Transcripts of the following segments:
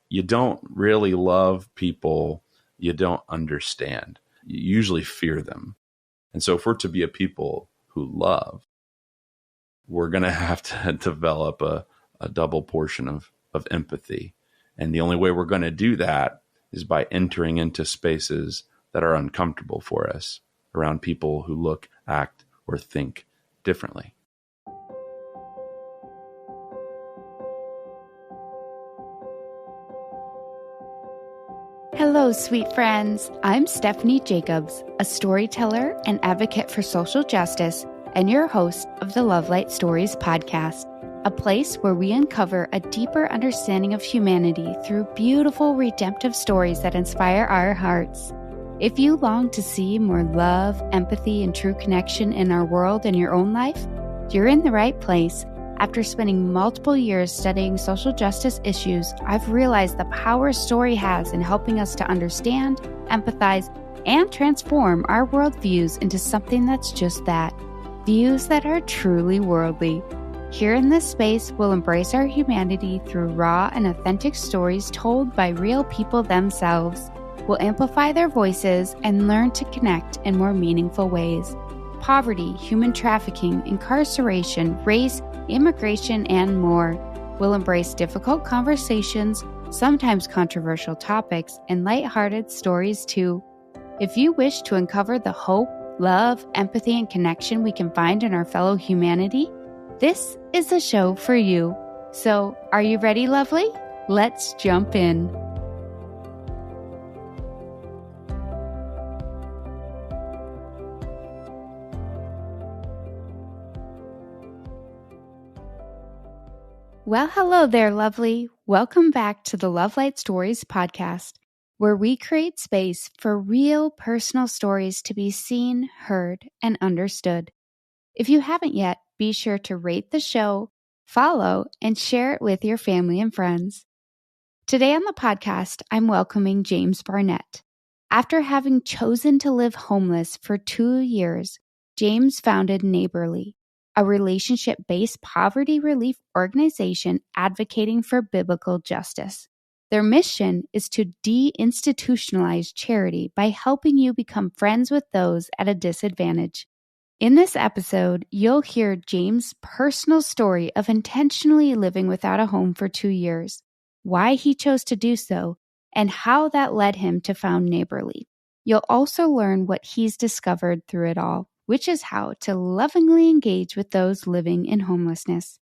you don't really love people you don't understand. You usually fear them. And so if we're to be a people who love, we're going to have to develop a double portion of empathy. And the only way we're going to do that is by entering into spaces that are uncomfortable for us, around people who look, act, or think differently. Hello, sweet friends. I'm Stephanie Jacobs, a storyteller and advocate for social justice, and your host of the Love Light Stories podcast, a place where we uncover a deeper understanding of humanity through beautiful, redemptive stories that inspire our hearts. If you long to see more love, empathy, and true connection in our world and your own life, you're in the right place. After spending multiple years studying social justice issues, I've realized the power story has in helping us to understand, empathize, and transform our worldviews into something that's just that, views that are truly worldly. Here in this space, we'll embrace our humanity through raw and authentic stories told by real people themselves. We'll amplify their voices and learn to connect in more meaningful ways. Poverty, human trafficking, incarceration, race, immigration, and more. We'll embrace difficult conversations, sometimes controversial topics, and lighthearted stories too. If you wish to uncover the hope, love, empathy, and connection we can find in our fellow humanity, this is the show for you. So, are you ready, lovely? Let's jump in. Well, hello there, lovely. Welcome back to the Love Light Stories podcast, where we create space for real personal stories to be seen, heard, and understood. If you haven't yet, be sure to rate the show, follow, and share it with your family and friends. Today on the podcast, I'm welcoming James Barnett. After having chosen to live homeless for 2 years, James founded Neighborly, a relationship-based poverty relief organization advocating for biblical justice. Their mission is to deinstitutionalize charity by helping you become friends with those at a disadvantage. In this episode, you'll hear James' personal story of intentionally living without a home for 2 years, why he chose to do so, and how that led him to found Neighborly. You'll also learn what he's discovered through it all, which is how to lovingly engage with those living in homelessness.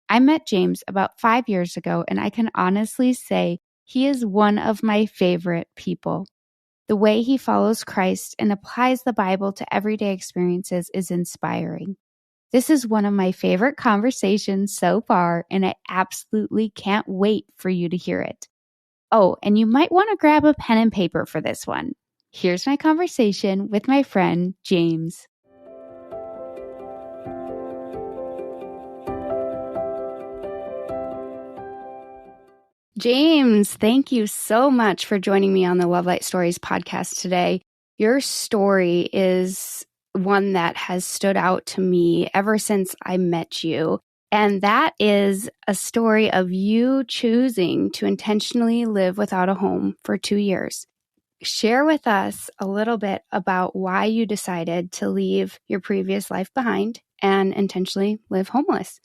I met James about 5 years ago, and I can honestly say he is one of my favorite people. The way he follows Christ and applies the Bible to everyday experiences is inspiring. This is one of my favorite conversations so far, and I absolutely can't wait for you to hear it. Oh, and you might want to grab a pen and paper for this one. Here's my conversation with my friend, James. James, thank you so much for joining me on the Love Light Stories podcast today. Your story is one that has stood out to me ever since I met you. And that is a story of you choosing to intentionally live without a home for 2 years. Share with us a little bit about why you decided to leave your previous life behind and intentionally live homeless.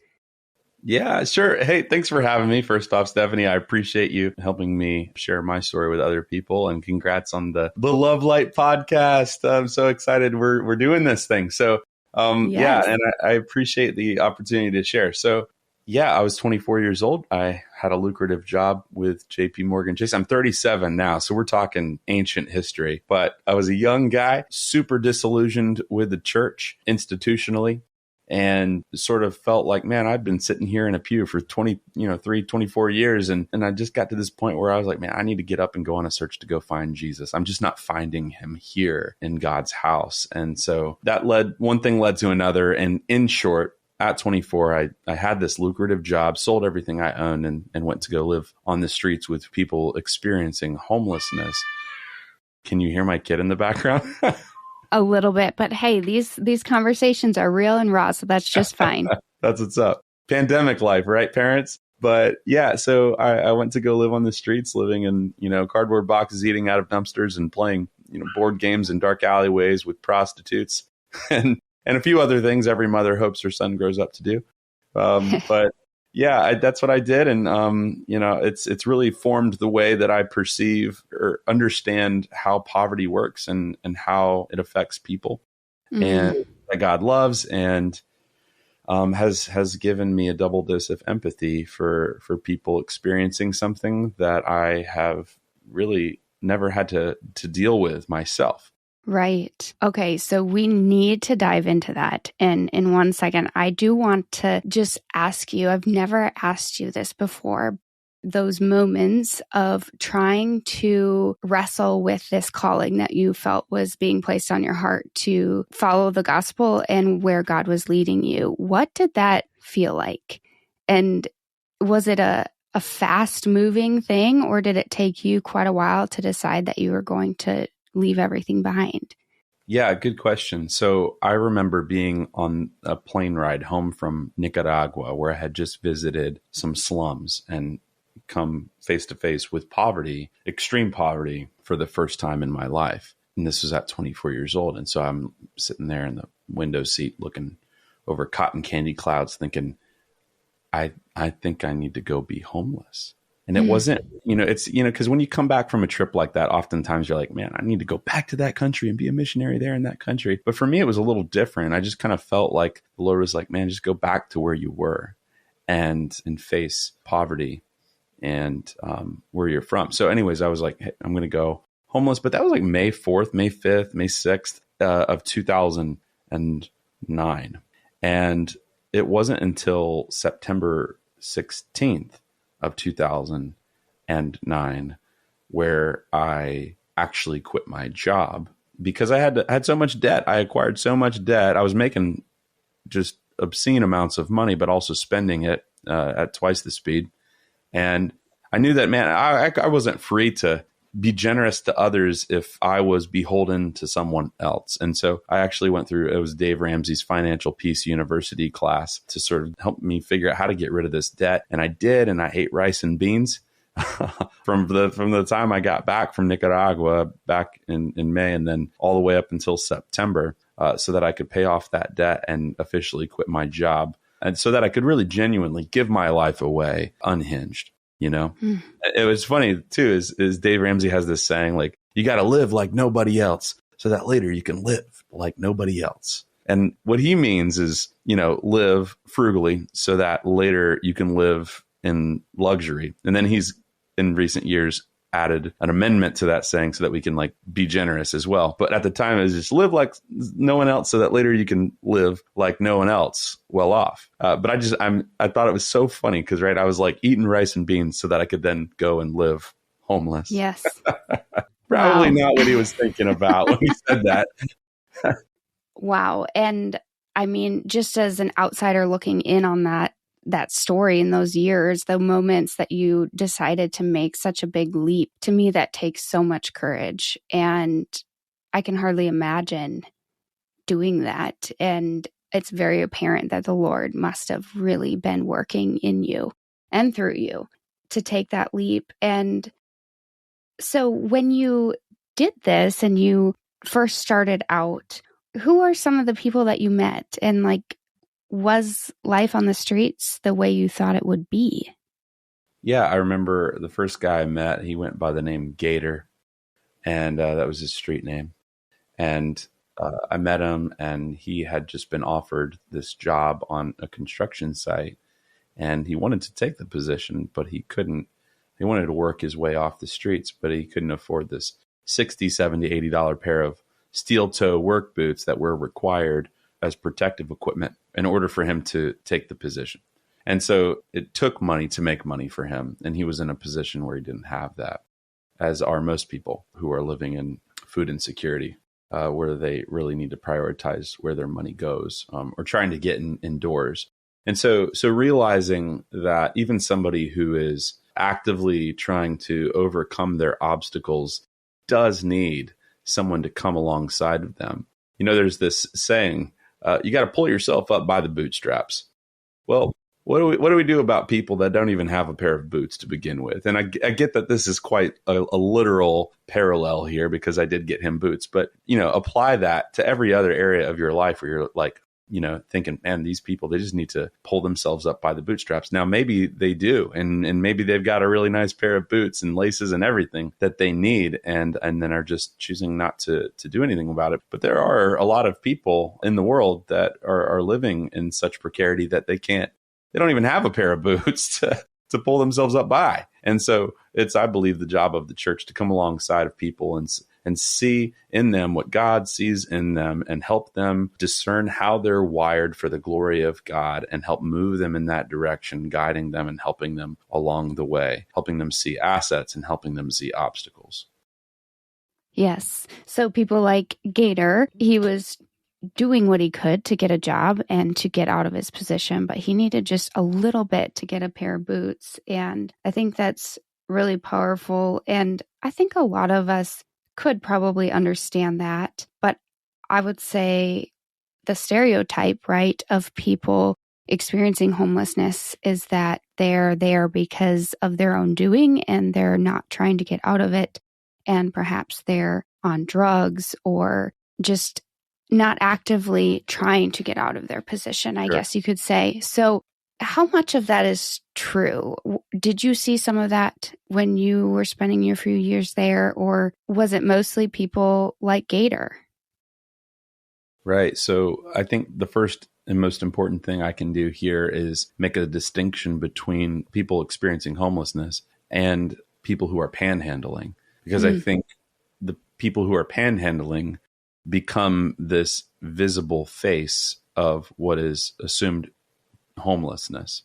Yeah, sure. Hey, thanks for having me. First off, Stephanie, I appreciate you helping me share my story with other people, and congrats on the Love Light podcast. I'm so excited we're doing this thing. So, Yes. Yeah, and I appreciate the opportunity to share. So, yeah, I was 24 years old. I had a lucrative job with JP Morgan Chase. I'm 37 now, so we're talking ancient history. But I was a young guy, super disillusioned with the church institutionally, and sort of felt like, man, I've been sitting here in a pew for 24 years. And I just got to this point where I was like, man, I need to get up and go on a search to go find Jesus. I'm just not finding him here in God's house. And so one thing led to another. And in short, at 24, I had this lucrative job, sold everything I owned, and went to go live on the streets with people experiencing homelessness. Can you hear my kid in the background? A little bit, but hey, these conversations are real and raw, so that's just fine. That's what's up. Pandemic life, right, parents? But yeah, so I went to go live on the streets, living in, cardboard boxes, eating out of dumpsters and playing, board games in dark alleyways with prostitutes and a few other things every mother hopes her son grows up to do. But yeah, that's what I did. And, it's really formed the way that I perceive or understand how poverty works and how it affects people and that God loves and has given me a double dose of empathy for people experiencing something that I have really never had to deal with myself. Right. Okay. So we need to dive into that. And in 1 second, I do want to just ask you, I've never asked you this before, those moments of trying to wrestle with this calling that you felt was being placed on your heart to follow the gospel and where God was leading you. What did that feel like? And was it a fast moving thing, or did it take you quite a while to decide that you were going to leave everything behind? Yeah, good question. So I remember being on a plane ride home from Nicaragua where I had just visited some slums and come face to face with poverty, extreme poverty, for the first time in my life. And this was at 24 years old. And so I'm sitting there in the window seat looking over cotton candy clouds thinking, I think I need to go be homeless. And it wasn't, because when you come back from a trip like that, oftentimes you're like, man, I need to go back to that country and be a missionary there in that country. But for me, it was a little different. I just kind of felt like the Lord was like, man, just go back to where you were and face poverty and where you're from. So anyways, I was like, hey, I'm going to go homeless. But that was like May 4th, May 5th, May 6th of 2009. And it wasn't until September 16th of 2009 where I actually quit my job because I had so much debt. I acquired so much debt. I was making just obscene amounts of money, but also spending it at twice the speed. And I knew that, man, I wasn't free to be generous to others if I was beholden to someone else. And so I actually went through, it was Dave Ramsey's Financial Peace University class to sort of help me figure out how to get rid of this debt. And I did, and I ate rice and beans from the time I got back from Nicaragua back in May and then all the way up until September so that I could pay off that debt and officially quit my job. And so that I could really genuinely give my life away unhinged. It was funny too, is Dave Ramsey has this saying, like, you got to live like nobody else so that later you can live like nobody else. And what he means is, live frugally so that later you can live in luxury. And then he's in recent years added an amendment to that saying so that we can like be generous as well. But at the time it was just live like no one else so that later you can live like no one else well off. But I thought it was so funny because, right, I was like eating rice and beans so that I could then go and live homeless. Yes. Probably not what he was thinking about when he said that. Wow. And I mean, just as an outsider looking in on that story in those years, the moments that you decided to make such a big leap, to me, that takes so much courage. And I can hardly imagine doing that. And it's very apparent that the Lord must have really been working in you and through you to take that leap. And so when you did this and you first started out, who are some of the people that you met? And like, was life on the streets the way you thought it would be? Yeah, I remember the first guy I met, he went by the name Gator, and that was his street name. And I met him, and he had just been offered this job on a construction site, and he wanted to take the position, but he couldn't. He wanted to work his way off the streets, but he couldn't afford this $60, $70, $80 pair of steel toe work boots that were required as protective equipment in order for him to take the position. And so it took money to make money for him. And he was in a position where he didn't have that, as are most people who are living in food insecurity, where they really need to prioritize where their money goes, or trying to get indoors. And so realizing that even somebody who is actively trying to overcome their obstacles does need someone to come alongside of them. There's this saying, you got to pull yourself up by the bootstraps. Well, what do we do about people that don't even have a pair of boots to begin with? And I get that this is quite a literal parallel here because I did get him boots, but apply that to every other area of your life where you're like, thinking, man, these people, they just need to pull themselves up by the bootstraps. Now, maybe they do, and maybe they've got a really nice pair of boots and laces and everything that they need, and then are just choosing not to do anything about it. But there are a lot of people in the world that are living in such precarity that they don't even have a pair of boots to pull themselves up by. And so it's, I believe, the job of the church to come alongside of people and see in them what God sees in them and help them discern how they're wired for the glory of God and help move them in that direction, guiding them and helping them along the way, helping them see assets and helping them see obstacles. Yes. So people like Gator, he was doing what he could to get a job and to get out of his position, but he needed just a little bit to get a pair of boots. And I think that's really powerful. And I think a lot of us could probably understand that. But I would say the stereotype, right, of people experiencing homelessness is that they're there because of their own doing and they're not trying to get out of it. And perhaps they're on drugs or just not actively trying to get out of their position, I guess you could say. So how much of that is true? Did you see some of that when you were spending your few years there, or was it mostly people like Gator? Right. So I think the first and most important thing I can do here is make a distinction between people experiencing homelessness and people who are panhandling, because I think the people who are panhandling become this visible face of what is assumed homelessness.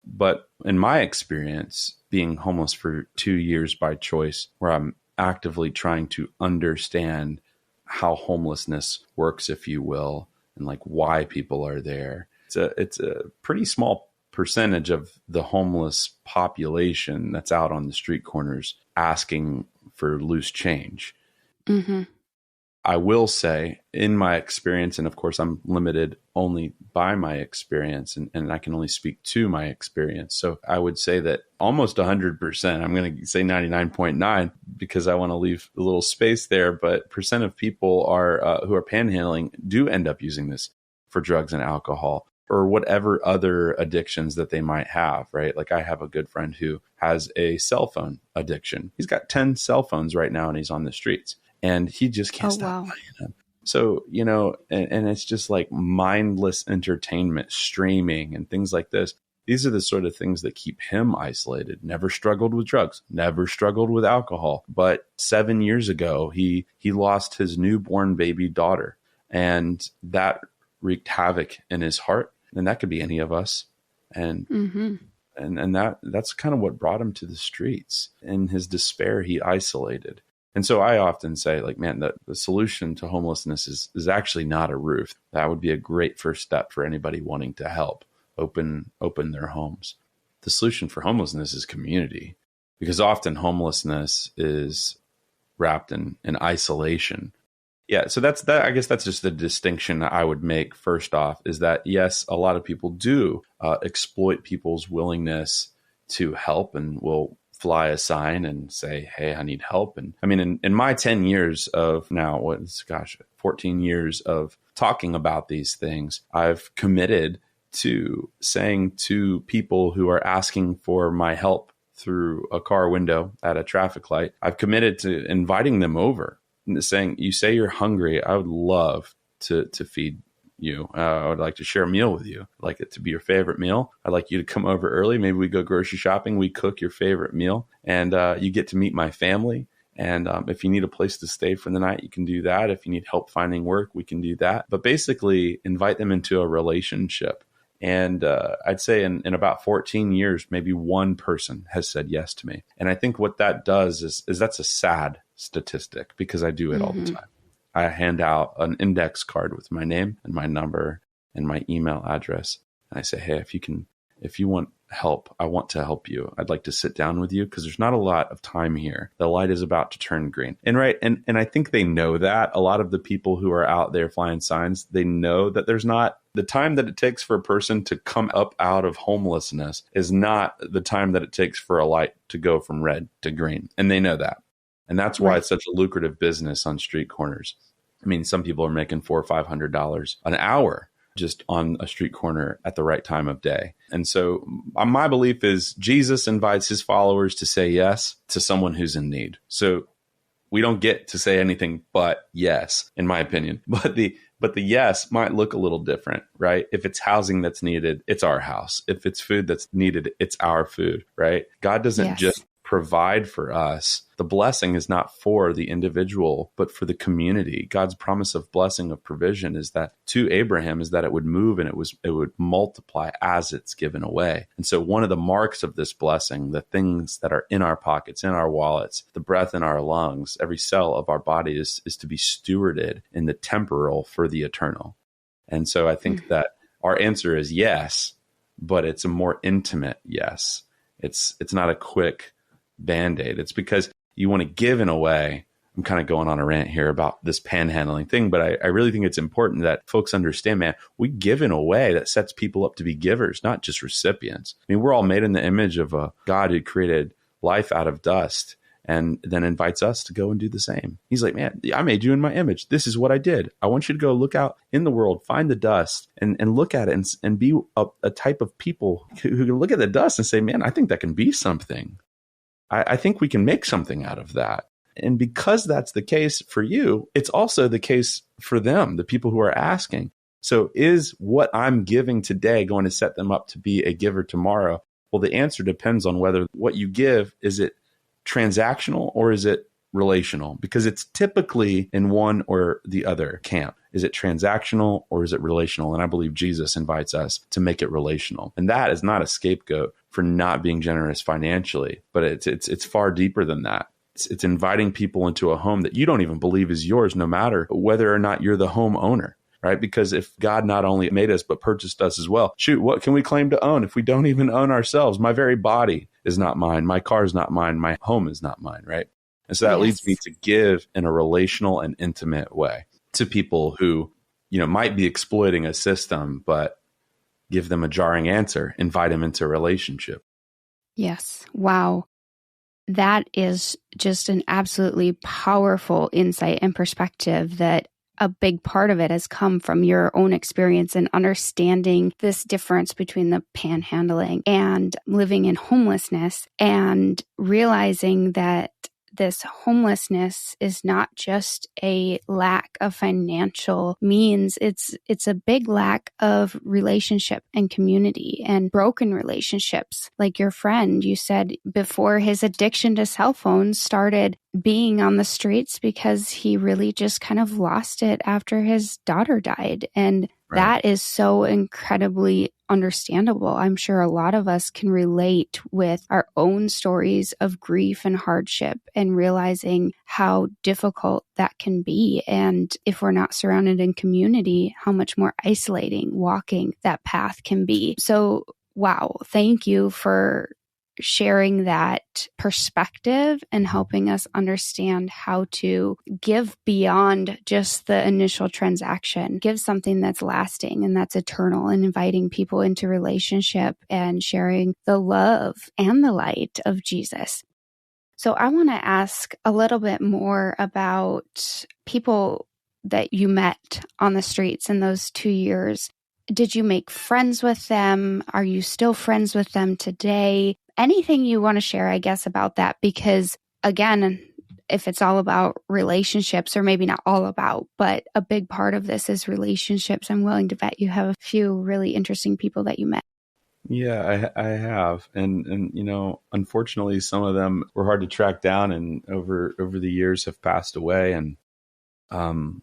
But in my experience, being homeless for 2 years by choice, where I'm actively trying to understand how homelessness works, if you will, and like why people are there, it's a pretty small percentage of the homeless population that's out on the street corners asking for loose change. Mm-hmm. I will say, in my experience, and of course I'm limited only by my experience, and I can only speak to my experience. So I would say that almost 100%, I'm going to say 99.9 because I want to leave a little space there, but percent of people who are panhandling do end up using this for drugs and alcohol or whatever other addictions that they might have, right? Like I have a good friend who has a cell phone addiction. He's got 10 cell phones right now and he's on the streets. And he just can't stop playing them. So, and it's just like mindless entertainment, streaming and things like this. These are the sort of things that keep him isolated. Never struggled with drugs, never struggled with alcohol. But 7 years ago, he lost his newborn baby daughter. And that wreaked havoc in his heart. And that could be any of us. And and that's kind of what brought him to the streets. In his despair, he isolated. And so I often say, like, man, the solution to homelessness is actually not a roof. That would be a great first step for anybody wanting to help open their homes. The solution for homelessness is community, because often homelessness is wrapped in isolation. Yeah, so that's that. I guess that's just the distinction I would make first off, is that, yes, a lot of people do exploit people's willingness to help and will fly a sign and say, hey, I need help. And I mean, in my 10 years of now, 14 years of talking about these things, I've committed to saying to people who are asking for my help through a car window at a traffic light, I've committed to inviting them over and saying, you say you're hungry. I would love to feed you. I would like to share a meal with you. I'd like it to be your favorite meal. I'd like you to come over early. Maybe we go grocery shopping. We cook your favorite meal, and you get to meet my family. And if you need a place to stay for the night, you can do that. If you need help finding work, we can do that. But basically invite them into a relationship. And I'd say in about 14 years, maybe one person has said yes to me. And I think what that does is that's a sad statistic, because I do it all the time. I hand out an index card with my name and my number and my email address. And I say, hey, if you want help, I want to help you. I'd like to sit down with you because there's not a lot of time here. The light is about to turn green. And I think they know that. A lot of the people who are out there flying signs, they know that there's not The time that it takes for a person to come up out of homelessness is not the time that it takes for a light to go from red to green. And they know that. And that's why it's such a lucrative business on street corners. I mean, some people are making $400 or $500 an hour just on a street corner at the right time of day. And so my belief is Jesus invites his followers to say yes to someone who's in need. So we don't get to say anything but yes, in my opinion. But the yes might look a little different, right? If it's housing that's needed, it's our house. If it's food that's needed, it's our food, right? God doesn't just provide for us. The blessing is not for the individual, but for the community. God's promise of blessing, of provision is that to Abraham is that it would move and it would multiply as it's given away. And so one of the marks of this blessing, the things that are in our pockets, in our wallets, the breath in our lungs, every cell of our body is to be stewarded in the temporal for the eternal. And so I think that our answer is yes, but it's a more intimate yes. It's not a quick Band-Aid. It's because you want to give in a way. I'm kind of going on a rant here about this panhandling thing, but I really think it's important that folks understand, man, we give in a way that sets people up to be givers, not just recipients. I mean, we're all made in the image of a God who created life out of dust and then invites us to go and do the same. He's like, man, I made you in my image. This is what I did. I want you to go look out in the world, find the dust and look at it and be a type of people who can look at the dust and say, man, I think that can be something. I think we can make something out of that. And because that's the case for you, it's also the case for them, the people who are asking. So is what I'm giving today going to set them up to be a giver tomorrow? Well, the answer depends on whether what you give, is it transactional or is it relational? Because it's typically in one or the other camp. Is it transactional or is it relational? And I believe Jesus invites us to make it relational. And that is not a scapegoat for not being generous financially, but it's far deeper than that. It's inviting people into a home that you don't even believe is yours, no matter whether or not you're the homeowner, right? Because if God not only made us, but purchased us as well, shoot, what can we claim to own if we don't even own ourselves? My very body is not mine. My car is not mine. My home is not mine, right? And so that leads me to give in a relational and intimate way to people who, might be exploiting a system, but give them a jarring answer, invite them into a relationship. Yes. Wow. That is just an absolutely powerful insight and perspective that a big part of it has come from your own experience and understanding this difference between the panhandling and living in homelessness and realizing that this homelessness is not just a lack of financial means. It's a big lack of relationship and community and broken relationships. Like your friend, you said before his addiction to cell phones started being on the streets because he really just kind of lost it after his daughter died. And that is so incredibly understandable. I'm sure a lot of us can relate with our own stories of grief and hardship and realizing how difficult that can be. And if we're not surrounded in community, how much more isolating walking that path can be. So, wow, thank you for sharing that perspective and helping us understand how to give beyond just the initial transaction, give something that's lasting and that's eternal, and inviting people into relationship and sharing the love and the light of Jesus. So I want to ask a little bit more about people that you met on the streets in those 2 years. Did you make friends with them? Are you still friends with them today? Anything you want to share, I guess, about that? Because again, if it's all about relationships, or maybe not all about, but a big part of this is relationships, I'm willing to bet you have a few really interesting people that you met. Yeah, I have. And unfortunately, some of them were hard to track down and over the years have passed away. And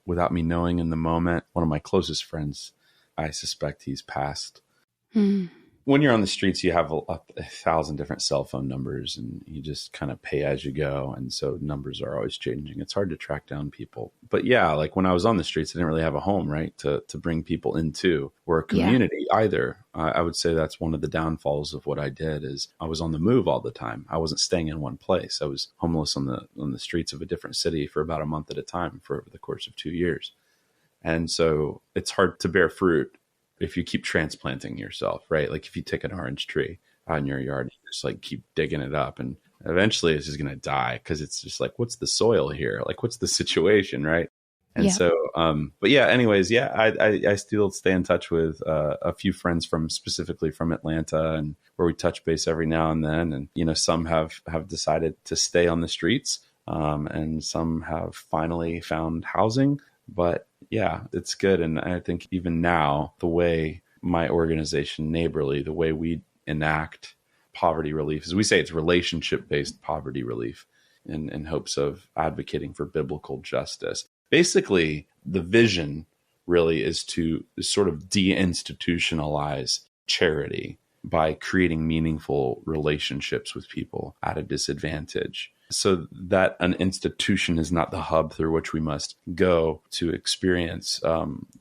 without me knowing in the moment, one of my closest friends, I suspect he's passed. When you're on the streets, you have a 1,000 different cell phone numbers and you just kind of pay as you go. And so numbers are always changing. It's hard to track down people. But yeah, like when I was on the streets, I didn't really have a home, right, to bring people into, or a community either. I would say that's one of the downfalls of what I did is I was on the move all the time. I wasn't staying in one place. I was homeless on the streets of a different city for about a month at a time for over the course of 2 years. And so it's hard to bear fruit if you keep transplanting yourself, right? Like if you take an orange tree out in your yard, you just like keep digging it up, and eventually it's just going to die because it's just like, what's the soil here? Like, what's the situation, right? And Yeah. so, but yeah, anyways, yeah, I still stay in touch with a few friends from specifically from Atlanta, and where we touch base every now and then. And, you know, some have decided to stay on the streets, and some have finally found housing. But yeah, it's good. And I think even now, the way my organization, Neighborly, the way we enact poverty relief is we say it's relationship based poverty relief in hopes of advocating for biblical justice. Basically, the vision really is to sort of deinstitutionalize charity by creating meaningful relationships with people at a disadvantage, so that an institution is not the hub through which we must go to experience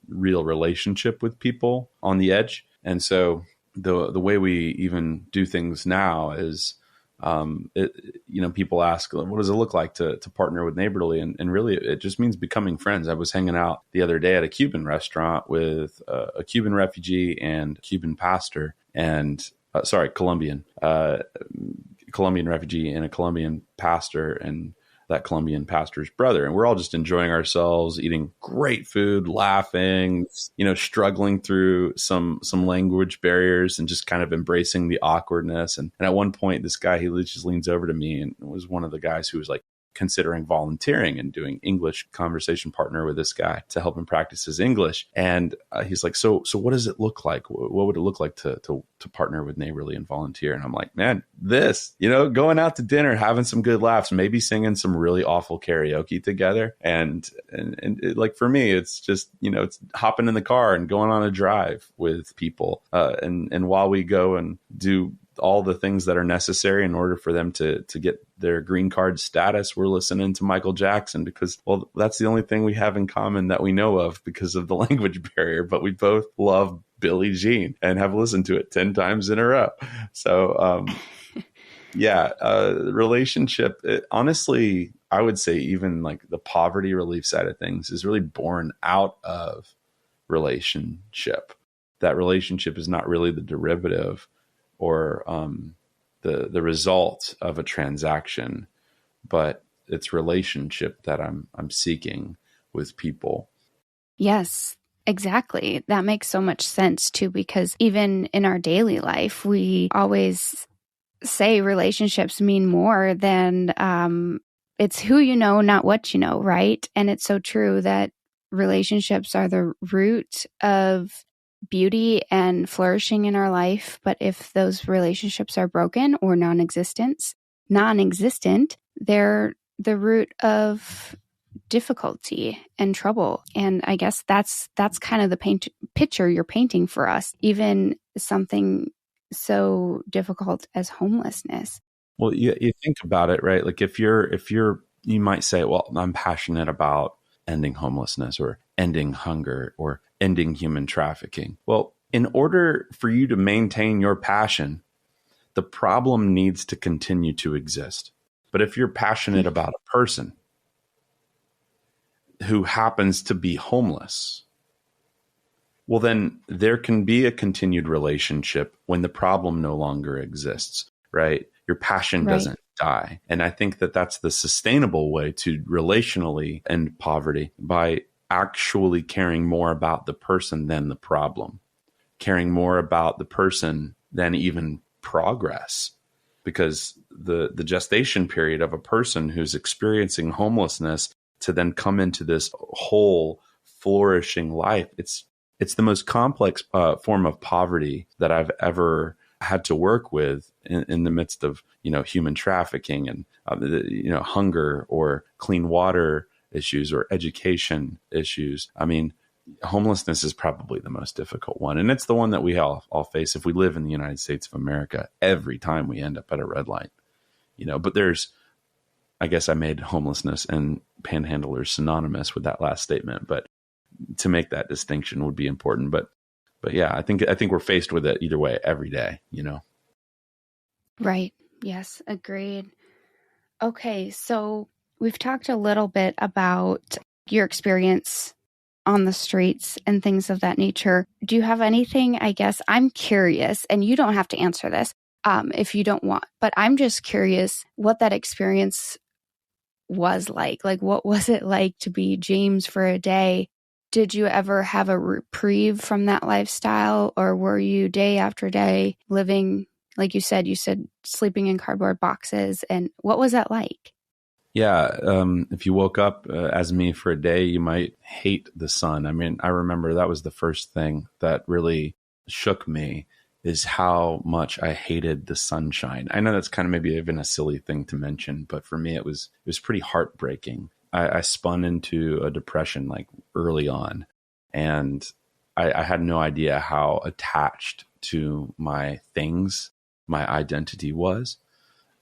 real relationship with people on the edge. And so the way we even do things now is, people ask, what does it look like to partner with Neighborly? And really, it just means becoming friends. I was hanging out the other day at a Cuban restaurant with a Cuban refugee and Cuban pastor, and Colombian refugee and a Colombian pastor, and that Colombian pastor's brother. And we're all just enjoying ourselves, eating great food, laughing, struggling through some language barriers and just kind of embracing the awkwardness. And at one point, this guy, he just leans over to me, and was one of the guys who was like considering volunteering and doing English conversation partner with this guy to help him practice his English. And he's like, so what does it look like? What would it look like to partner with Neighborly and volunteer? And I'm like, man, going out to dinner, having some good laughs, maybe singing some really awful karaoke together. And like, for me, it's just, it's hopping in the car and going on a drive with people. And while we go and do all the things that are necessary in order for them to get their green card status, we're listening to Michael Jackson because, well, that's the only thing we have in common that we know of because of the language barrier. But we both love Billie Jean and have listened to it 10 times in a row. So, relationship, honestly, I would say even like the poverty relief side of things is really born out of relationship. That relationship is not really the derivative or the result of a transaction, but it's relationship that I'm seeking with people. Yes, exactly. That makes so much sense too, because even in our daily life, we always say relationships mean more than it's who you know, not what you know, right? And it's so true that relationships are the root of beauty and flourishing in our life. But if those relationships are broken or non-existent, they're the root of difficulty and trouble. And I guess that's kind of the picture you're painting for us, even something so difficult as homelessness. Well, you think about it, right? Like if you're, you might say, well, I'm passionate about ending homelessness or ending hunger or ending human trafficking. Well, in order for you to maintain your passion, the problem needs to continue to exist. But if you're passionate about a person who happens to be homeless, well, then there can be a continued relationship when the problem no longer exists, right? Your passion doesn't die. And I think that that's the sustainable way to relationally end poverty, by actually caring more about the person than the problem, caring more about the person than even progress. Because the gestation period of a person who's experiencing homelessness to then come into this whole flourishing life, it's the most complex form of poverty that I've ever had to work with in the midst of, human trafficking and, hunger or clean water issues or education issues. I mean, homelessness is probably the most difficult one. And it's the one that we all face if we live in the United States of America every time we end up at a red light, but I guess I made homelessness and panhandlers synonymous with that last statement, but to make that distinction would be important. But yeah, I think we're faced with it either way every day, Right. Yes, agreed. Okay, so we've talked a little bit about your experience on the streets and things of that nature. Do you have anything, I guess, I'm curious, and you don't have to answer this if you don't want, but I'm just curious what that experience was like. Like, what was it like to be James for a day? Did you ever have a reprieve from that lifestyle, or were you day after day living, like you said sleeping in cardboard boxes? And what was that like? Yeah. If you woke up as me for a day, you might hate the sun. I mean, I remember that was the first thing that really shook me, is how much I hated the sunshine. I know that's kind of maybe even a silly thing to mention, but for me, it was pretty heartbreaking. I spun into a depression like early on, and I had no idea how attached to my things my identity was.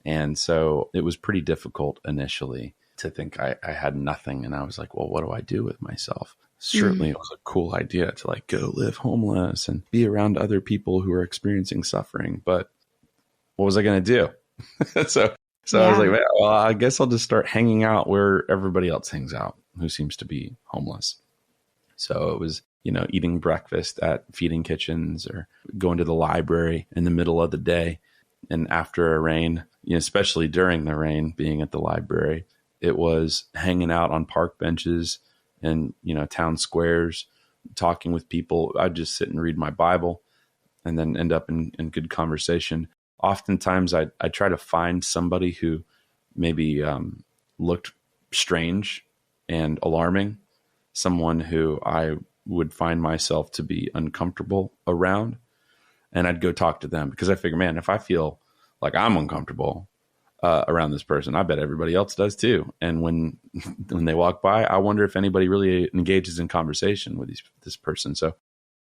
And so it was pretty difficult initially to think I had nothing. And I was like, well, what do I do with myself? Certainly it was a cool idea to like go live homeless and be around other people who are experiencing suffering. But what was I going to do? So I was like, well, I guess I'll just start hanging out where everybody else hangs out who seems to be homeless. So it was, eating breakfast at feeding kitchens or going to the library in the middle of the day. And after a rain, especially during the rain, being at the library, it was hanging out on park benches and, town squares, talking with people. I'd just sit and read my Bible and then end up in good conversation. Oftentimes I try to find somebody who maybe looked strange and alarming, someone who I would find myself to be uncomfortable around. And I'd go talk to them because I figure, man, if I feel like I'm uncomfortable around this person, I bet everybody else does too. And when they walk by, I wonder if anybody really engages in conversation with this person. So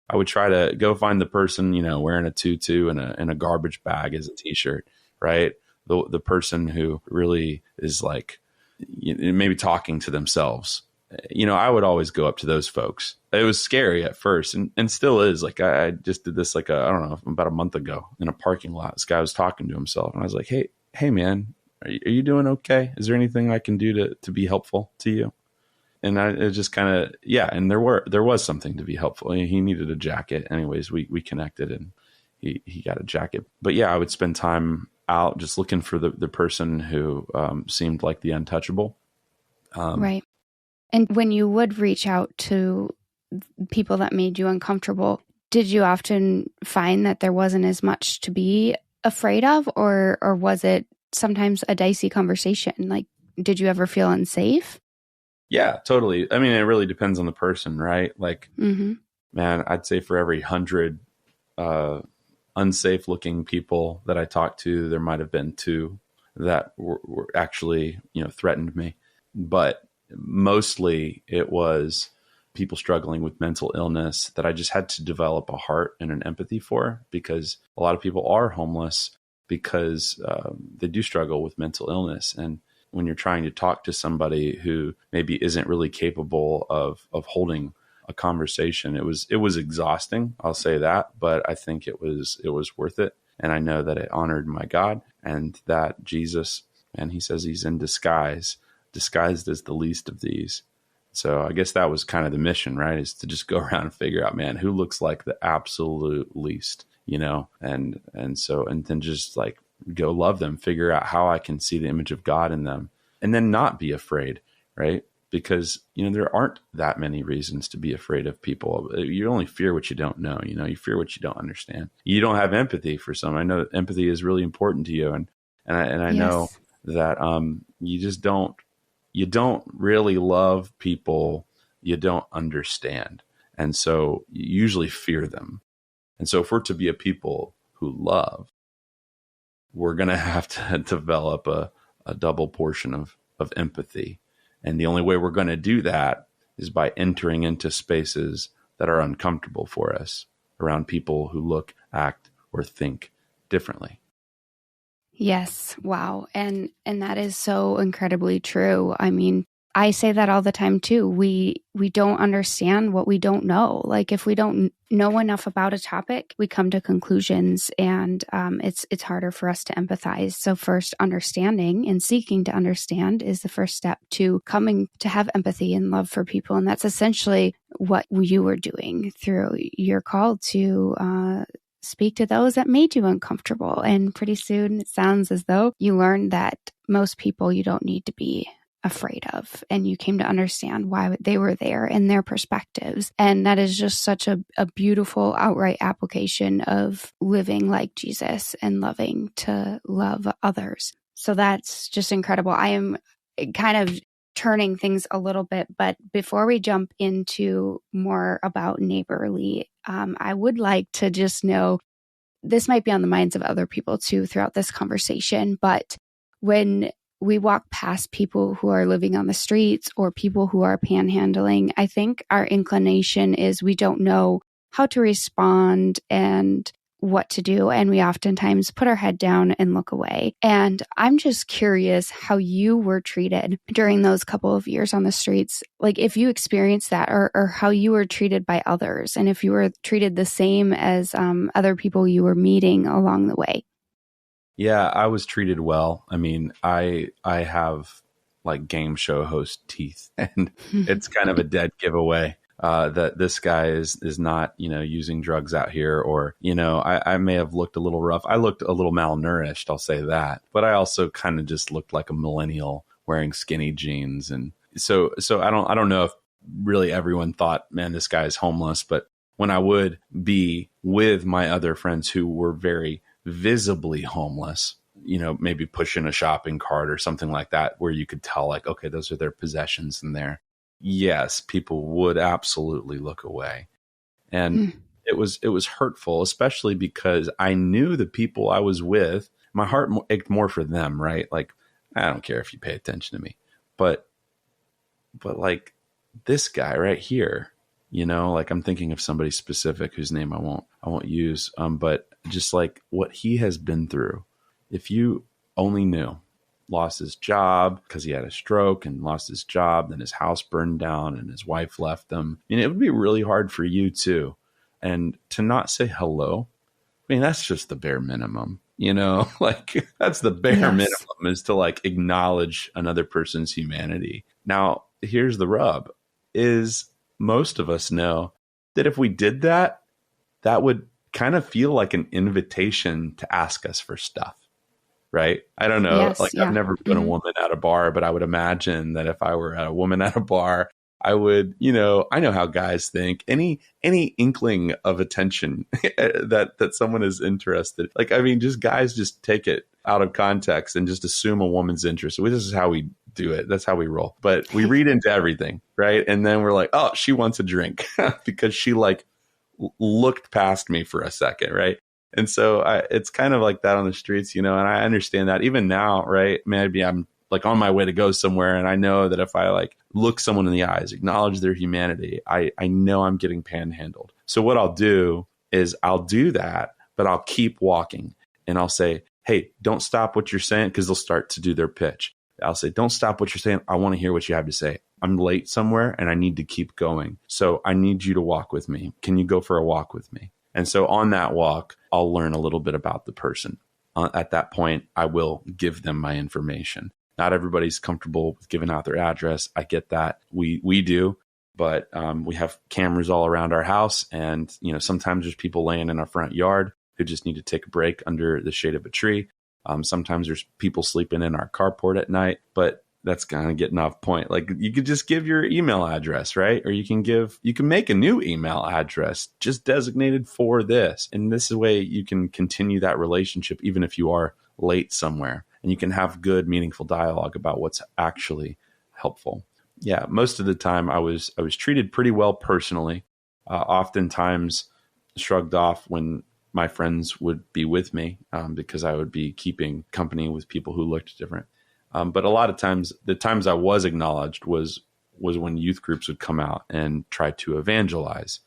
I would try to go find the person, wearing a tutu and a garbage bag as a t-shirt, right? The person who really is like, maybe talking to themselves. I would always go up to those folks. It was scary at first and still is. Like I just did this like, I don't know, about a month ago in a parking lot. This guy was talking to himself and I was like, hey man, are you doing okay? Is there anything I can do to be helpful to you? And it just kind of, and there was something to be helpful. He needed a jacket. Anyways, we connected and he got a jacket. But yeah, I would spend time out just looking for the person who seemed like the untouchable. Right. And when you would reach out to people that made you uncomfortable, did you often find that there wasn't as much to be afraid of, or was it sometimes a dicey conversation? Like, did you ever feel unsafe? Yeah, totally. I mean, it really depends on the person, right? Like, man, I'd say for every 100 unsafe looking people that I talked to, there might have been 2 that were actually, threatened me. But mostly it was people struggling with mental illness that I just had to develop a heart and an empathy for, because a lot of people are homeless because they do struggle with mental illness. And when you're trying to talk to somebody who maybe isn't really capable of holding a conversation, it was exhausting. I'll say that, but I think it was worth it. And I know that it honored my God, and that Jesus, and he says he's in disguised as the least of these. So I guess that was kind of the mission, right? Is to just go around and figure out, man, who looks like the absolute least, and then just like go love them, figure out how I can see the image of God in them, and then not be afraid, right? Because, there aren't that many reasons to be afraid of people. You only fear what you don't know, you fear what you don't understand. You don't have empathy for some. I know empathy is really important to you. And I know that you don't really love people you don't understand. And so you usually fear them. And so if we're to be a people who love, we're going to have to develop a double portion of empathy. And the only way we're going to do that is by entering into spaces that are uncomfortable for us, around people who look, act, or think differently. Yes. Wow. And that is so incredibly true. I mean, I say that all the time too. We don't understand what we don't know. Like if we don't know enough about a topic, we come to conclusions, and it's harder for us to empathize. So first, understanding and seeking to understand is the first step to coming to have empathy and love for people, and that's essentially what you were doing through your call to speak to those that made you uncomfortable. And pretty soon, it sounds as though you learned that most people you don't need to be afraid of, and you came to understand why they were there and their perspectives. And that is just such a beautiful outright application of living like Jesus and loving to love others. So that's just incredible. I am kind of turning things a little bit, but before we jump into more about neighborly, I would like to just know, this might be on the minds of other people too throughout this conversation, but when we walk past people who are living on the streets or people who are panhandling, I think our inclination is we don't know how to respond and what to do. And we oftentimes put our head down and look away. And I'm just curious how you were treated during those couple of years on the streets. Like if you experienced that, or how you were treated by others, and if you were treated the same as other people you were meeting along the way. Yeah, I was treated well. I mean, I have like game show host teeth, and it's kind of a dead giveaway that this guy is not, using drugs out here, or, I may have looked a little rough. I looked a little malnourished, I'll say that. But I also kind of just looked like a millennial wearing skinny jeans. And so I don't know if really everyone thought, man, this guy is homeless. But when I would be with my other friends who were very visibly homeless, maybe pushing a shopping cart or something like that, where you could tell like, okay, those are their possessions in there. Yes, people would absolutely look away. And it was hurtful, especially because I knew the people I was with, my heart ached more for them, right? Like, I don't care if you pay attention to me, but like this guy right here, like I'm thinking of somebody specific whose name I won't use. But just like what he has been through, if you only knew, lost his job because he had a stroke and lost his job, then his house burned down and his wife left him. I mean, it would be really hard for you too. And to not say hello, I mean, that's just the bare minimum, like that's the bare minimum, is to like acknowledge another person's humanity. Now, here's the rub, is most of us know that if we did that, that would kind of feel like an invitation to ask us for stuff, right? I don't know. Yes, I've never been a woman at a bar, but I would imagine that if I were a woman at a bar, I would, I know how guys think. Any inkling of attention that someone is interested, like, I mean, just guys just take it out of context and just assume a woman's interest. This is how we do it. That's how we roll. But we read into everything, right? And then we're like, oh, she wants a drink because she like looked past me for a second, right? And so it's kind of like that on the streets, and I understand that even now, right? Maybe I'm like on my way to go somewhere, and I know that if I like look someone in the eyes, acknowledge their humanity, I know I'm getting panhandled. So what I'll do is I'll do that, but I'll keep walking, and I'll say, hey, don't stop what you're saying, because they'll start to do their pitch. I'll say, don't stop what you're saying. I want to hear what you have to say. I'm late somewhere and I need to keep going. So I need you to walk with me. Can you go for a walk with me? And so on that walk, I'll learn a little bit about the person. At that point, I will give them my information. Not everybody's comfortable with giving out their address. I get that. We do. But we have cameras all around our house. And, sometimes there's people laying in our front yard who just need to take a break under the shade of a tree. Sometimes there's people sleeping in our carport at night, but that's kind of getting off point. Like you could just give your email address, right? Or you can make a new email address just designated for this. And this is a way you can continue that relationship, even if you are late somewhere, and you can have good, meaningful dialogue about what's actually helpful. Yeah. Most of the time I was treated pretty well personally, oftentimes shrugged off when my friends would be with me because I would be keeping company with people who looked different. But a lot of times, the times I was acknowledged was when youth groups would come out and try to evangelize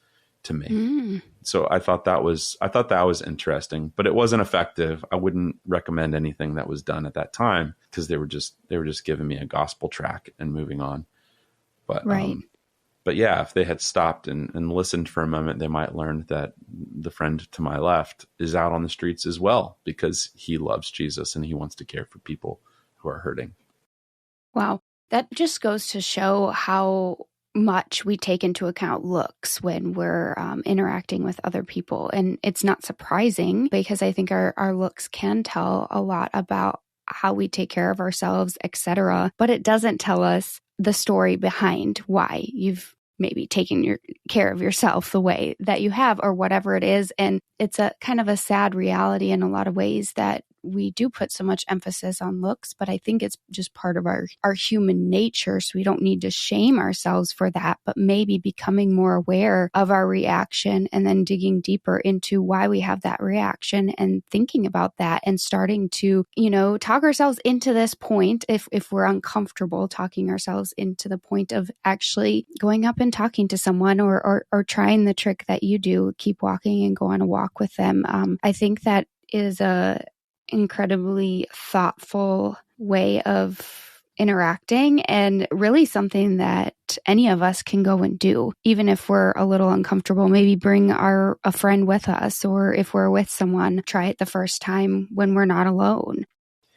to me. So I thought that was interesting, but it wasn't effective. I wouldn't recommend anything that was done at that time because they were just giving me a gospel track and moving on. But Right. but yeah, if they had stopped and listened for a moment, they might learn that the friend to my left is out on the streets as well because he loves Jesus and he wants to care for people who are hurting. Wow. That just goes to show how much we take into account looks when we're interacting with other people. And it's not surprising because I think our looks can tell a lot about how we take care of ourselves, etc. But it doesn't tell us the story behind why you've maybe taken your care of yourself the way that you have or whatever it is. And it's a kind of a sad reality in a lot of ways that we do put so much emphasis on looks, but I think it's just part of our human nature. So we don't need to shame ourselves for that, but maybe becoming more aware of our reaction and then digging deeper into why we have that reaction and thinking about that and starting to, talk ourselves into this point if we're uncomfortable talking ourselves into the point of actually going up and talking to someone or trying the trick that you do, keep walking and go on a walk with them. I think that is a incredibly thoughtful way of interacting and really something that any of us can go and do, even if we're a little uncomfortable. Maybe bring a friend with us, or if we're with someone, try it the first time when we're not alone.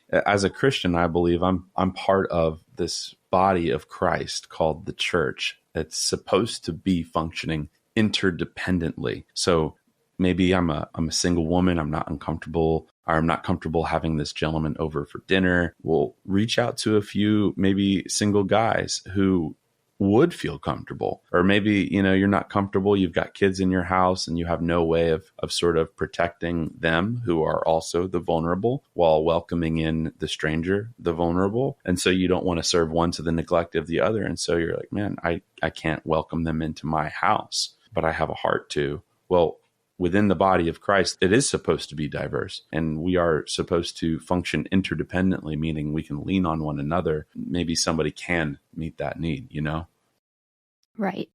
As a Christian, I believe I'm part of this body of Christ called the church. It's supposed to be functioning interdependently. So maybe I'm a single woman. I'm not uncomfortable, or I'm not comfortable having this gentleman over for dinner. We'll reach out to a few maybe single guys who would feel comfortable. Or maybe, you're not comfortable. You've got kids in your house and you have no way of sort of protecting them who are also the vulnerable while welcoming in the stranger, the vulnerable. And so you don't want to serve one to the neglect of the other. And so you're like, man, I can't welcome them into my house, but I have a heart to. Well, within the body of Christ, it is supposed to be diverse, and we are supposed to function interdependently, meaning we can lean on one another. Maybe somebody can meet that need, Right.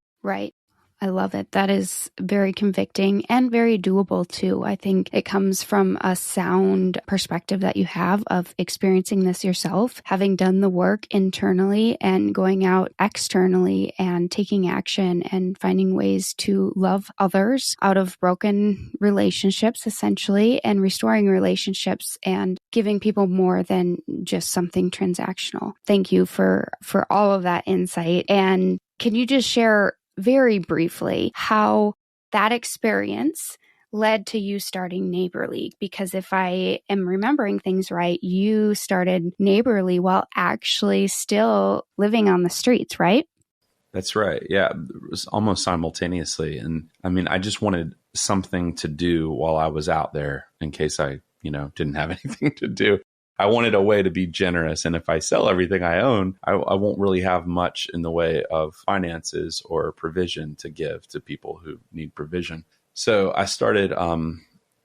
I love it. That is very convicting and very doable too. I think it comes from a sound perspective that you have of experiencing this yourself, having done the work internally and going out externally and taking action and finding ways to love others out of broken relationships, essentially, and restoring relationships and giving people more than just something transactional. Thank you for all of that insight. And can you just share very briefly how that experience led to you starting Neighborly? Because if I am remembering things right, you started Neighborly while actually still living on the streets, right? That's right. Yeah, it was almost simultaneously. And I mean, I just wanted something to do while I was out there in case I, didn't have anything to do. I wanted a way to be generous. And if I sell everything I own, I won't really have much in the way of finances or provision to give to people who need provision. So I started,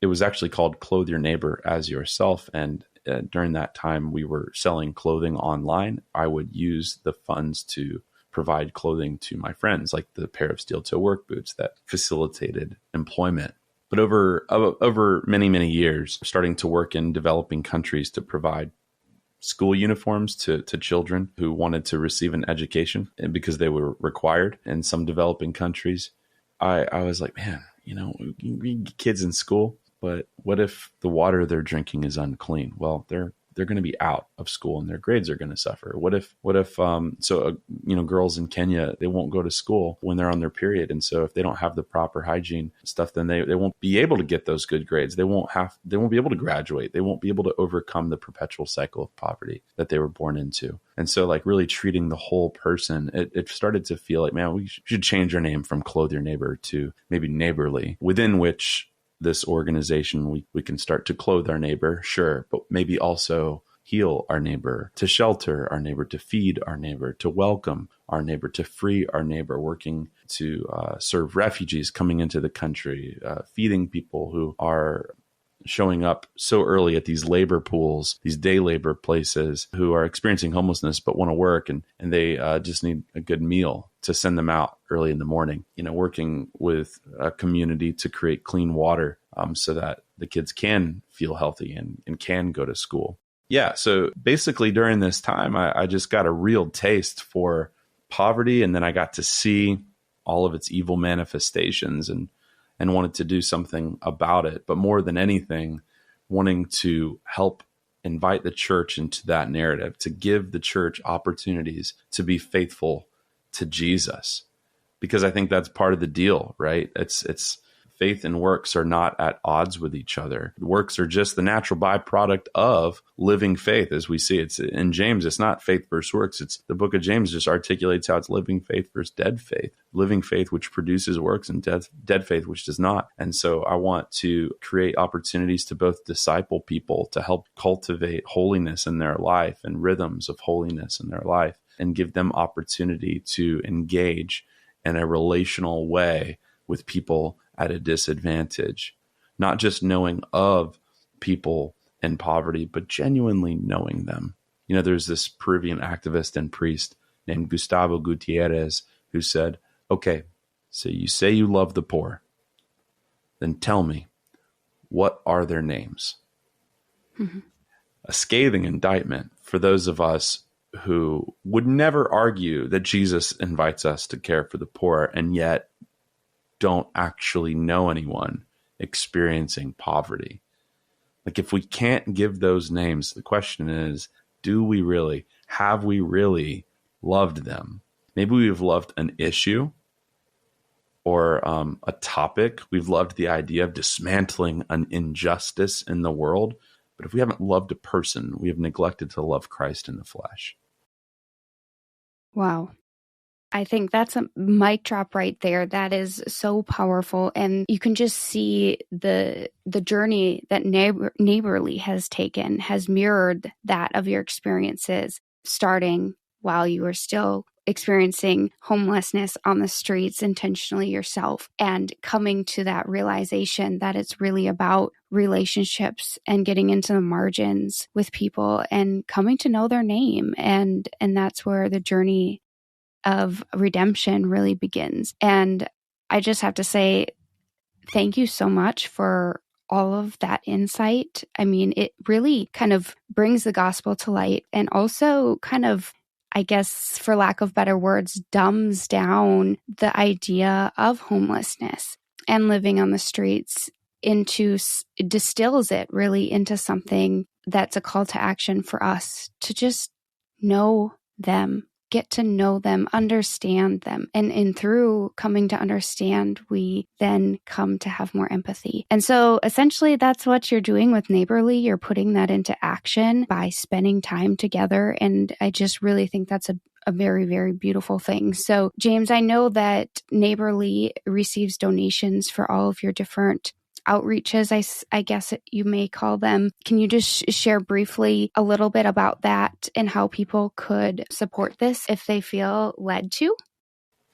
it was actually called Clothe Your Neighbor as Yourself. And during that time, we were selling clothing online. I would use the funds to provide clothing to my friends, like the pair of steel toe work boots that facilitated employment. But over many, many years, starting to work in developing countries to provide school uniforms to children who wanted to receive an education, and because they were required in some developing countries, I was like, man, we get kids in school, but what if the water they're drinking is unclean? Well, they're going to be out of school and their grades are going to suffer. What if girls in Kenya, they won't go to school when they're on their period. And so if they don't have the proper hygiene stuff, then they won't be able to get those good grades. They won't be able to graduate. They won't be able to overcome the perpetual cycle of poverty that they were born into. And so like really treating the whole person, it started to feel like, man, we should change our name from Clothe Your Neighbor to maybe Neighborly, within which this organization, we can start to clothe our neighbor, sure, but maybe also heal our neighbor, to shelter our neighbor, to feed our neighbor, to welcome our neighbor, to free our neighbor, working to serve refugees coming into the country, feeding people who are showing up so early at these labor pools, these day labor places, who are experiencing homelessness but want to work and they just need a good meal to send them out early in the morning, working with a community to create clean water so that the kids can feel healthy and can go to school. Yeah. So basically during this time, I just got a real taste for poverty, and then I got to see all of its evil manifestations and wanted to do something about it. But more than anything, wanting to help invite the church into that narrative, to give the church opportunities to be faithful to Jesus. Because I think that's part of the deal, right? It's faith and works are not at odds with each other. Works are just the natural byproduct of living faith, as we see. It's in James, it's not faith versus works. It's the book of James just articulates how it's living faith versus dead faith. Living faith, which produces works, and dead faith, which does not. And so I want to create opportunities to both disciple people, to help cultivate holiness in their life and rhythms of holiness in their life, and give them opportunity to engage in a relational way with people at a disadvantage, not just knowing of people in poverty, but genuinely knowing them. You know, there's this Peruvian activist and priest named Gustavo Gutierrez who said, okay, so you say you love the poor, then tell me, what are their names? Mm-hmm. A scathing indictment for those of us who would never argue that Jesus invites us to care for the poor, and yet don't actually know anyone experiencing poverty. Like, if we can't give those names, the question is, do we really, have we really loved them? Maybe we've loved an issue or a topic. We've loved the idea of dismantling an injustice in the world. But if we haven't loved a person, we have neglected to love Christ in the flesh. Wow. I think that's a mic drop right there. That is so powerful. And you can just see the journey that Neighborly has taken has mirrored that of your experiences, starting while you were still experiencing homelessness on the streets intentionally yourself, and coming to that realization that it's really about relationships and getting into the margins with people and coming to know their name. And that's where the journey of redemption really begins. And I just have to say, thank you so much for all of that insight. I mean, it really kind of brings the gospel to light, and also kind of, I guess, for lack of better words, dumbs down the idea of homelessness and living on the streets distills it really into something that's a call to action for us to just know them, get to know them, understand them. And through coming to understand, we then come to have more empathy. And so essentially that's what you're doing with Neighborly. You're putting that into action by spending time together. And I just really think that's a very, very beautiful thing. So James, I know that Neighborly receives donations for all of your different outreaches, I guess you may call them. Can you just share briefly a little bit about that and how people could support this if they feel led to?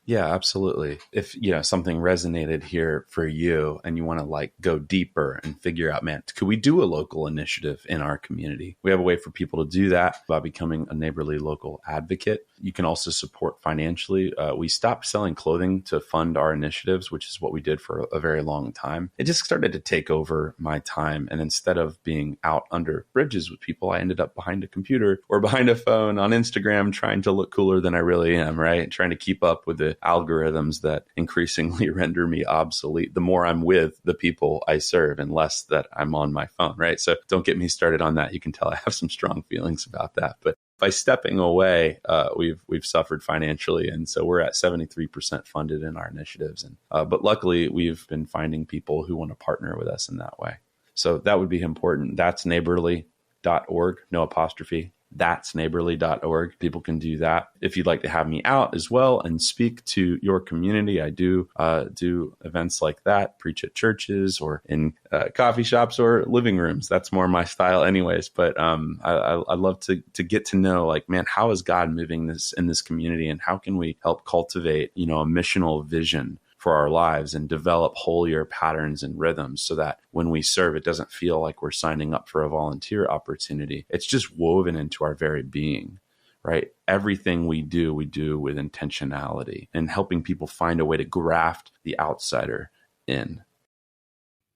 Yeah, absolutely. If, something resonated here for you and you want to go deeper and figure out, man, could we do a local initiative in our community? We have a way for people to do that by becoming a Neighborly local advocate. You can also support financially. We stopped selling clothing to fund our initiatives, which is what we did for a very long time. It just started to take over my time. And instead of being out under bridges with people, I ended up behind a computer or behind a phone on Instagram trying to look cooler than I really am, right? Trying to keep up with the algorithms that increasingly render me obsolete the more I'm with the people I serve and less that I'm on my phone, right? So don't get me started on that. You can tell I have some strong feelings about that. But by stepping away, we've suffered financially, and so we're at 73% funded in our initiatives. And but luckily, we've been finding people who want to partner with us in that way. So that would be important. That's neighborly.org, no apostrophe. That's neighborly.org. People can do that. If you'd like to have me out as well and speak to your community, I do events like that, preach at churches or in coffee shops or living rooms. That's more my style anyways. But I love to get to know, man, how is God moving in this community, and how can we help cultivate, a missional vision for our lives and develop holier patterns and rhythms so that when we serve, it doesn't feel like we're signing up for a volunteer opportunity. It's just woven into our very being, right? Everything we do with intentionality and helping people find a way to graft the outsider in.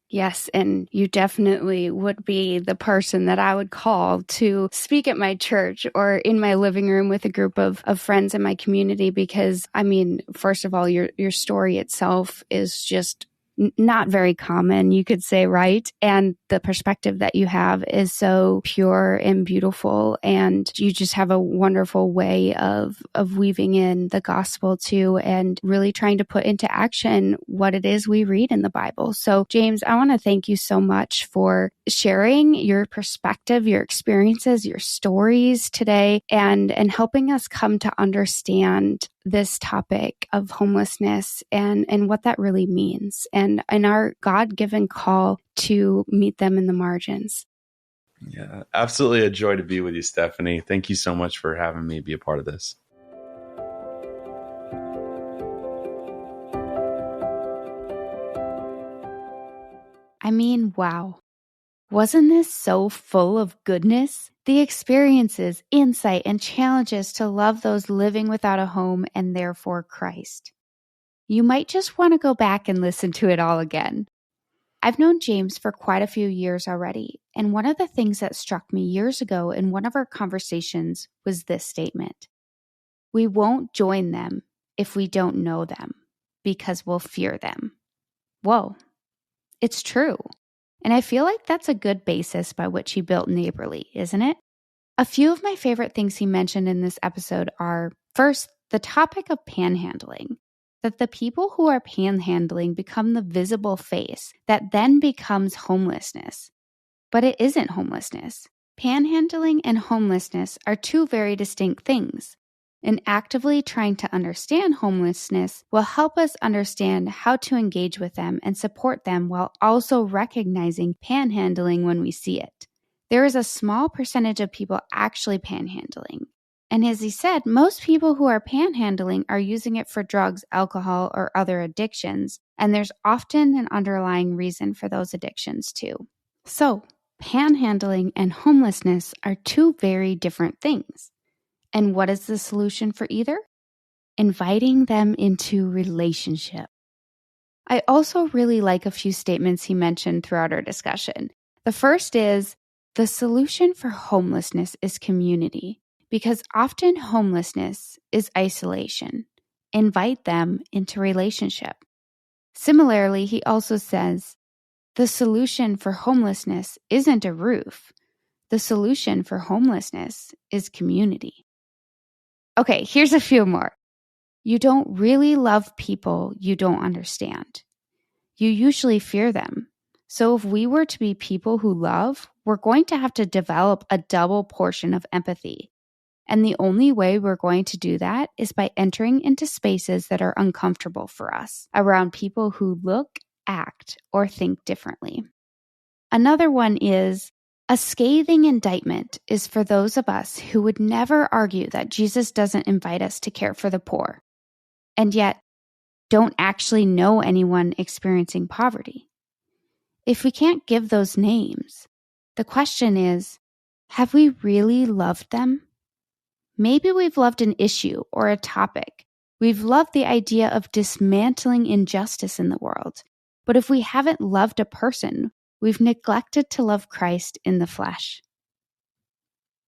Yes, and you definitely would be the person that I would call to speak at my church or in my living room with a group of friends in my community because, I mean, first of all, your story itself is just not very common, you could say, right? And the perspective that you have is so pure and beautiful. And you just have a wonderful way of weaving in the gospel too, and really trying to put into action what it is we read in the Bible. So James, I want to thank you so much for sharing your perspective, your experiences, your stories today, and helping us come to understand this topic of homelessness and what that really means and our God-given call to meet them in the margins. Yeah, absolutely a joy to be with you, Stephanie. Thank you so much for having me be a part of this. I mean, wow. Wasn't this so full of goodness? The experiences, insight, and challenges to love those living without a home and therefore Christ. You might just want to go back and listen to it all again. I've known James for quite a few years already, and one of the things that struck me years ago in one of our conversations was this statement. We won't join them if we don't know them, because we'll fear them. Whoa, it's true. And I feel like that's a good basis by which he built Neighborly, isn't it? A few of my favorite things he mentioned in this episode are, first, the topic of panhandling. That the people who are panhandling become the visible face that then becomes homelessness. But it isn't homelessness. Panhandling and homelessness are two very distinct things. And actively trying to understand homelessness will help us understand how to engage with them and support them while also recognizing panhandling when we see it. There is a small percentage of people actually panhandling. And as he said, most people who are panhandling are using it for drugs, alcohol, or other addictions, and there's often an underlying reason for those addictions too. So, panhandling and homelessness are two very different things. And what is the solution for either? Inviting them into relationship. I also really like a few statements he mentioned throughout our discussion. The first is, the solution for homelessness is community. Because often homelessness is isolation. Invite them into relationship. Similarly, he also says, the solution for homelessness isn't a roof. The solution for homelessness is community. Okay, here's a few more. You don't really love people you don't understand. You usually fear them. So if we were to be people who love, we're going to have to develop a double portion of empathy. And the only way we're going to do that is by entering into spaces that are uncomfortable for us, around people who look, act, or think differently. Another one is, a scathing indictment is for those of us who would never argue that Jesus doesn't invite us to care for the poor, and yet don't actually know anyone experiencing poverty. If we can't give those names, the question is, have we really loved them? Maybe we've loved an issue or a topic. We've loved the idea of dismantling injustice in the world. But if we haven't loved a person, we've neglected to love Christ in the flesh.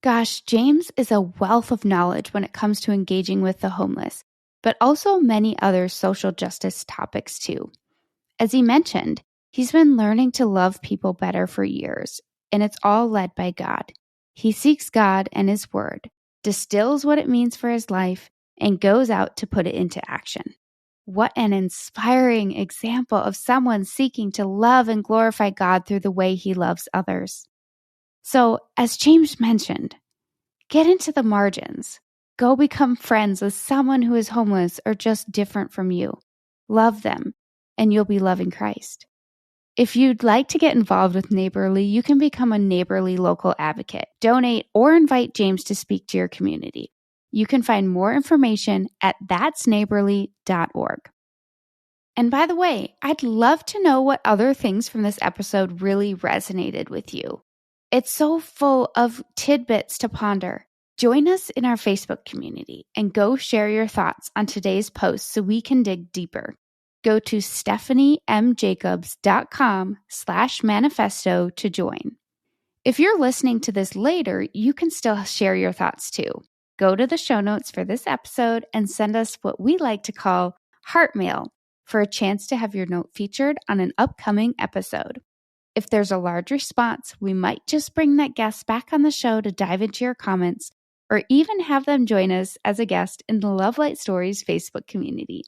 Gosh, James is a wealth of knowledge when it comes to engaging with the homeless, but also many other social justice topics too. As he mentioned, he's been learning to love people better for years, and it's all led by God. He seeks God and His Word, distills what it means for his life, and goes out to put it into action. What an inspiring example of someone seeking to love and glorify God through the way he loves others. So, as James mentioned, get into the margins. Go become friends with someone who is homeless or just different from you. Love them, and you'll be loving Christ. If you'd like to get involved with Neighborly, you can become a Neighborly local advocate, donate, or invite James to speak to your community. You can find more information at that'sneighborly.org. And by the way, I'd love to know what other things from this episode really resonated with you. It's so full of tidbits to ponder. Join us in our Facebook community and go share your thoughts on today's post so we can dig deeper. Go to stephaniemjacobs.com/manifesto to join. If you're listening to this later, you can still share your thoughts too. Go to the show notes for this episode and send us what we like to call heart mail for a chance to have your note featured on an upcoming episode. If there's a large response, we might just bring that guest back on the show to dive into your comments or even have them join us as a guest in the Love Light Stories Facebook community.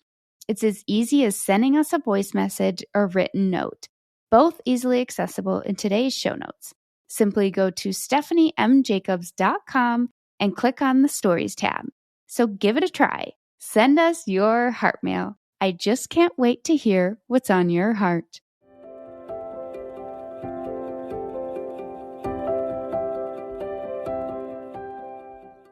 It's as easy as sending us a voice message or written note, both easily accessible in today's show notes. Simply go to stephaniemjacobs.com and click on the Stories tab. So give it a try. Send us your heart mail. I just can't wait to hear what's on your heart.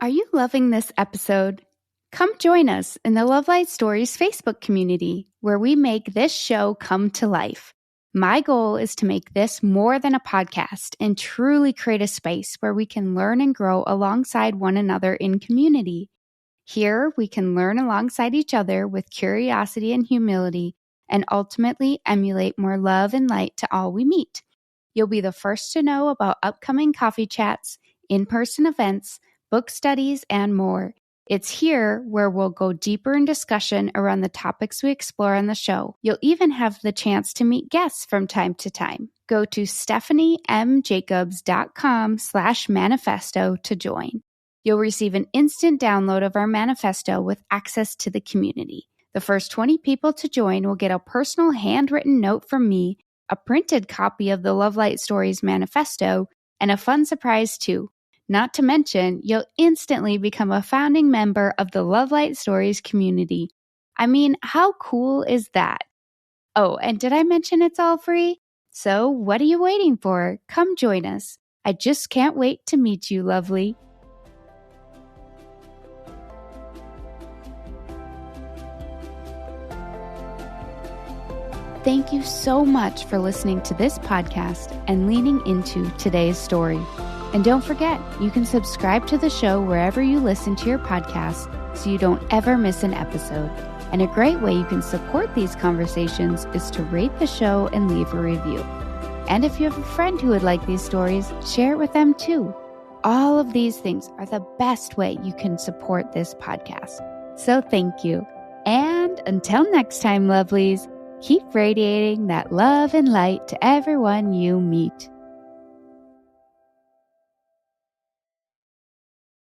Are you loving this episode? Come join us in the Love Light Stories Facebook community, where we make this show come to life. My goal is to make this more than a podcast and truly create a space where we can learn and grow alongside one another in community. Here, we can learn alongside each other with curiosity and humility, and ultimately emulate more love and light to all we meet. You'll be the first to know about upcoming coffee chats, in-person events, book studies, and more. It's here where we'll go deeper in discussion around the topics we explore on the show. You'll even have the chance to meet guests from time to time. Go to stephaniemjacobs.com/manifesto to join. You'll receive an instant download of our manifesto with access to the community. The first 20 people to join will get a personal handwritten note from me, a printed copy of the Love Light Stories manifesto, and a fun surprise too. Not to mention, you'll instantly become a founding member of the Love Light Stories community. I mean, how cool is that? Oh, and did I mention it's all free? So what are you waiting for? Come join us. I just can't wait to meet you, lovely. Thank you so much for listening to this podcast and leaning into today's story. And don't forget, you can subscribe to the show wherever you listen to your podcasts so you don't ever miss an episode. And a great way you can support these conversations is to rate the show and leave a review. And if you have a friend who would like these stories, share it with them too. All of these things are the best way you can support this podcast. So thank you. And until next time, lovelies, keep radiating that love and light to everyone you meet.